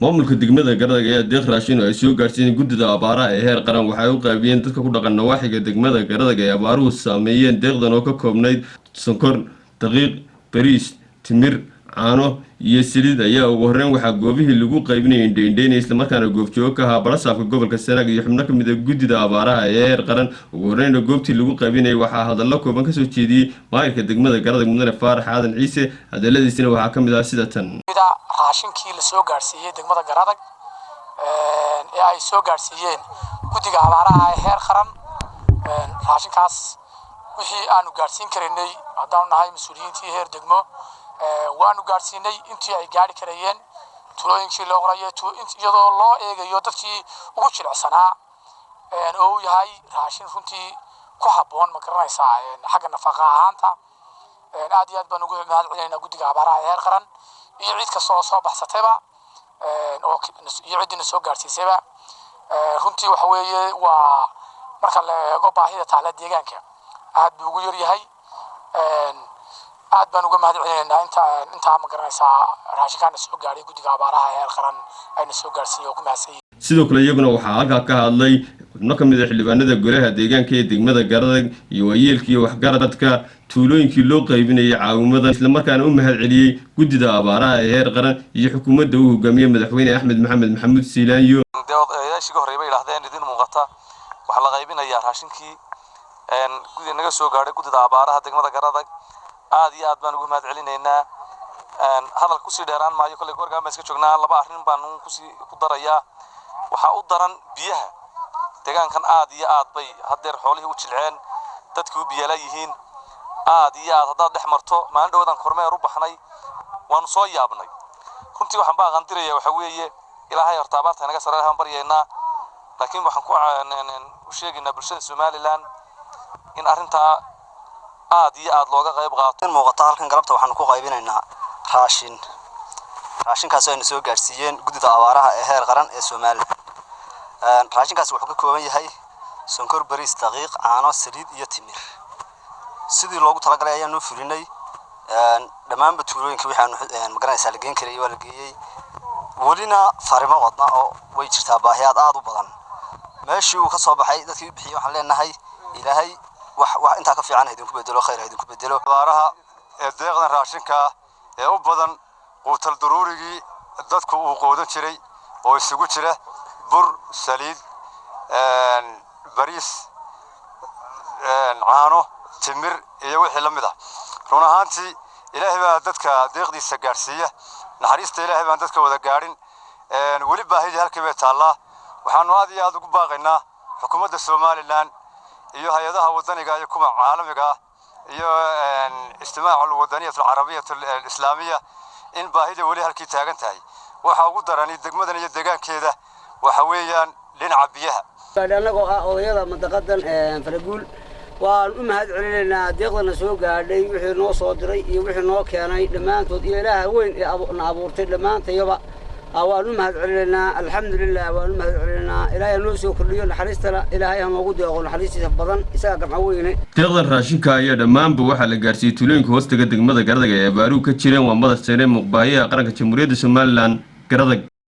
maamulka degmada Garadag ayaa deeq raashin oo ay soo gaarsiiyeen guddida abaaraha ee heer qaran waxay u qaybiyeen dadka ku dhaqan nawaaxiga degmada Garadag ee abaaruhu saameeyeen deeqdan oo ka koobnayd sonkor, daqiiq, bariis, timir, caano iyo saliid ayaa ugu horreyn waxaa goobihii lagu qaybinayay indheyndeyn isla markaana goobjoog ka ahaa barasaafka gobolka Sanaag iyo xubno ka mid ah guddida abaaraha ee heer qaran ugu horreyn goobtii lagu qaybinayay waxaa hadallo kooban ka soo jeediyay maamulka degmada Garadag mudane Faarax Aadan Ciise hadaladiisina waxaa ka mid ah sida tan raashinkii la soo gaarsiiyay degmada Garadag ee ay soo gaarsiiyeen guddiga abaaraha ee heer qaran raashinkaas wixii aanu gaarsiin karinay haddaan nahay mas'uuliyiintii heer degmo waanu gaarsiinay intii ay gaari karayeen tulooyinkii loo qorayay iyadoo loo eegayo dadkii ugu jilicsanaa oo yahay raashin runtii ku habboon ma garanaysaa xagga nafaqa ahaanta aad iyo aad baan ugu mahad celinaynaa guddiga abaaraha ee heer qaran iyo cid kasta oo soo baxsatayba oo iyo cidina soo gaarsiisayba runtii waxa weeye waa marka la eego baahida taala deegaanka aad buu ugu yar yahay aad baan uga mahad celinaynaa inta ma garanaysaa raashinkaana soo gaaray guddiga abaaraha ee heer qaran ayna soo gaarsiiyay oo ku mahadsan sidoo kale iyaguna waxaa halkaa ka hadlay xubno ka mid ah xildhibaanada golaha deegaanka ee degmada Garadag iyo waayeelkii waxgaradka tuulooyinkii loo qaybinayay caawimada isla markaana u mahad celiyay guddida abaaraha ee heer qaran iyo xukuumadda uu hogaamiye madaxweyne Axmed Maxamed Maxamuud Siilaanyo deeqdayaashii horreeyay ilaahdeen idin muuqata waxa la qaybinayaa raashinkii guddiga naga soo gaaray guddida abaaraha degmada Garadag aad iyo aad baan ugu mahad celinaynaa hadal ku sii dheeraan maayo kale goorgaan baan iska joognaa laba arrin baan ku darayaa waxa u daran biyaha deegaankan aad iyo aad bay hadeer xoolihii u jilceen dadkii u biyaala yihiin aad iyo aad haddaad dhex marto maalin dhowdan kormeer u baxnay waanu soo yaabnay runtii waxaan baa qandirayaa waxa weeye ilaahay horta abaarta naga sareeyaan baryeynaa laakiin waxaan u sheegaynaa bulshada Somaliland in arrinta aad iyo aad looga qayb qaato muuqata halkan galabta waxaan ku qaybinaynaa raashinkaas oo ay soo gaarsiiyeen guddida abaaraha ee heer qaran ee Soomaaliland raashinkaas wuxuu ka kooban yahay sonkor, bariis, daqiiq, caano, saliid iyo timir sidii loogu talagalay ayaan u fulinay dhammaan tuulooyinka waxaan ma garanaysaa la geen karay waa la geeyay walina farimo wadna oo way jirtaa baahiyaad aad u badan meeshii uu ka soo baxay dadkii bixiyay waxaan leenahay ilaahay wax inta ka fiican idinku bedelo khayr idinku bedelo abaaraha ee deeqdan raashinka ee u badan quutal daruurigii dadku uu qoodan jiray oo isugu jira bur, saliid, bariis, caano, timir iyo wixii la mid ah run ahaantii ilaahay baa dadka deeqdiisa gaarsiiya naxariista ilaahay baan dadka wada gaarin wali baahida halkii bay taallaa waxaanu aad iyo aad ugu baaqaynaa xukuumadda Somaliland iyo hay'adaha wadaniga iyo kuwa caalamiga iyo istimaaca wadaniyatul carabiyatul islaamiya in baahida wali halkii taagan tahay waxa ugu daran degmadan iyo deegaankeeda waxa weeyaan dhinaca biyaha anagoo ah odayada madaqadan Faraguul waan u mahad celinaynaa deeqdana soo gaadhay wixii noo soo diray iyo wixii noo keenay dhamaantood iyo ilaaha weyn ee abuurtay dhamaantayba waan u mahad celinaynaa alxamdulillah waan u mahad celinaynaa ilaahay noo soo kordhiyo naxariistana ilaahay noogu deeqo naxariistiisa badan isaga gamco weyne deeqdan raashinka ayaa dhammaanba waxaa la gaarsiiyay tuulooyinka hoostaga degmada Garadag ee abaaruhu ka jireen waa madax sare muqbaahiyaha qaranka Jamhuuriyadda Somaliland Garadag